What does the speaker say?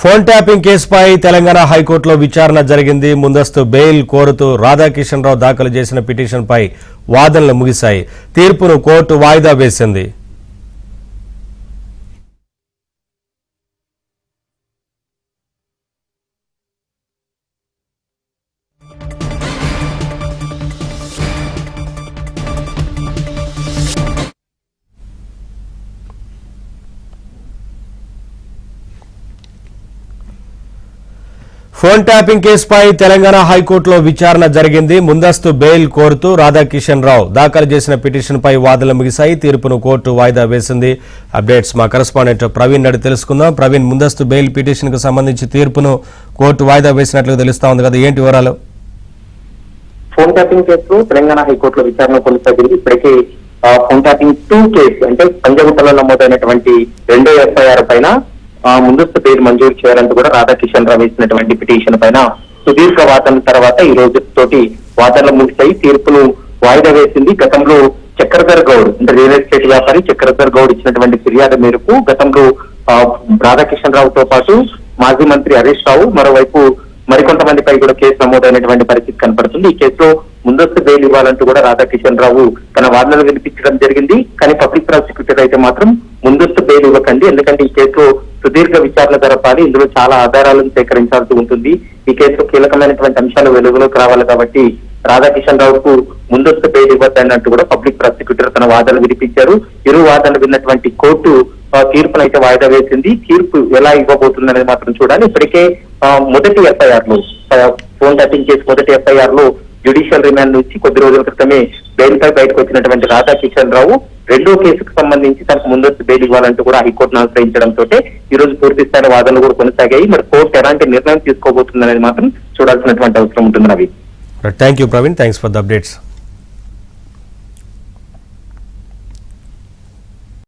Phone tapping కేసుపై తెలంగాణ హైకోర్టులో విచారణ జరిగింది. ముందస్తు బెయిల్ కోరుతూ రాధాకిషన్ రావు దాఖలు చేసిన పిటిషన్పై వాదనలు ముగిశాయి. తీర్పును కోర్టు వాయిదా వేసింది. ఫోన్ ట్యాపింగ్ కేసుపై తెలంగాణ హైకోర్టులో విచారణ జరిగింది. ముందస్తు బెయిల్ కోరుతూ రాధాకిషన్ రావు దాఖలు చేసిన పిటిషన్పై వాదనలు ముగిశాయి. తీర్పును కోర్టు వాయిదా వేసింది. అప్డేట్స్ మా కరెస్పాండెంట్ ప్రవీణ్ అడిగి తెలుసుకుందాం. ప్రవీణ్, ముందస్తు బెయిల్ పిటిషన్ కు సంబంధించి తీర్పును కోర్టు వాయిదా వేసినట్లు తెలుస్తా ఉంది కదా, ఏంటి వివరాలు? ఫోన్ ట్యాపింగ్ కేసులో తెలంగాణ హైకోర్టులో విచారణ కొనసాగింది. ఇప్పటికే ఫోన్ ట్యాపింగ్ 2 కేసు అంటే పంజగుట్టలో నమోదైనటువంటి 2 ఎఫ్ఐఆర్ పైన ముందస్తు బెయిల్ మంజూరు చేయాలంటూ కూడా రాధాకిషన్ రావు వేసినటువంటి పిటిషన్ పైన సుదీర్ఘ వాదన తర్వాత ఈ రోజు తోటి వాదనలు ముగిశాయి. తీర్పును వాయిదా వేసింది. గతంలో చక్రధర్ గౌడ్ అంటే రియల్ ఎస్టేట్ వ్యాపారి చక్రధర్ గౌడ్ ఇచ్చినటువంటి ఫిర్యాదు మేరకు గతంలో రాధాకిషన్ రావుతో పాటు మాజీ మంత్రి హరీష్ రావు, మరోవైపు మరికొంతమందిపై కూడా కేసు నమోదైనటువంటి పరిస్థితి కనపడుతుంది. ఈ కేసులో ముందస్తు బెయిల్ ఇవ్వాలంటూ కూడా రాధాకిషన్ రావు తన వాదనలు వినిపించడం జరిగింది. కానీ పబ్లిక్ ప్రాసిక్యూటర్ అయితే మాత్రం ముందస్తు బెయిల్ ఇవ్వకండి, ఎందుకంటే ఈ కేసులో సుదీర్ఘ విచారణ జరపాలి, ఇందులో చాలా ఆధారాలను సేకరించాల్సి ఉంటుంది, ఈ కేసులో కీలకమైనటువంటి అంశాలు వెలుగులోకి రావాలి కాబట్టి రాధాకిషన్ రావుకు ముందస్తు బెయిల్ ఇవ్వద్దన్నట్టు కూడా పబ్లిక్ ప్రాసిక్యూటర్ తన వాదనలు వినిపించారు. ఇరు వాదనలు విన్నటువంటి కోర్టు తీర్పునైతే వాయిదా వేసింది. తీర్పు ఎలా ఇవ్వబోతుంది అనేది మాత్రం చూడాలి. ఇప్పటికే మొదటి ఎఫ్ఐఆర్ లో ఫోన్ ట్యాపింగ్ కేసు మొదటి ఎఫ్ఐఆర్ లో జ్యుడిషియల్ రిమాండ్ నుంచి కొద్ది రోజుల క్రితమే బెయిల్ పై బయటకు వచ్చినటువంటి రాధాకిషన్ రావు రెండో కేసుకు సంబంధించి తనకు ముందస్తు బెయిల్ ఇవ్వాలంటూ కూడా హైకోర్టును ఆశ్రయించడంతో ఈ రోజు పూర్తి స్థాయి వాదనలు కూడా కొనసాగాయి. మరి కోర్టు ఎలాంటి నిర్ణయం తీసుకోబోతుంది అనేది మాత్రం చూడాల్సినటువంటి అవసరం ఉంటుంది. Ravi, thank you Praveen, thanks for the updates.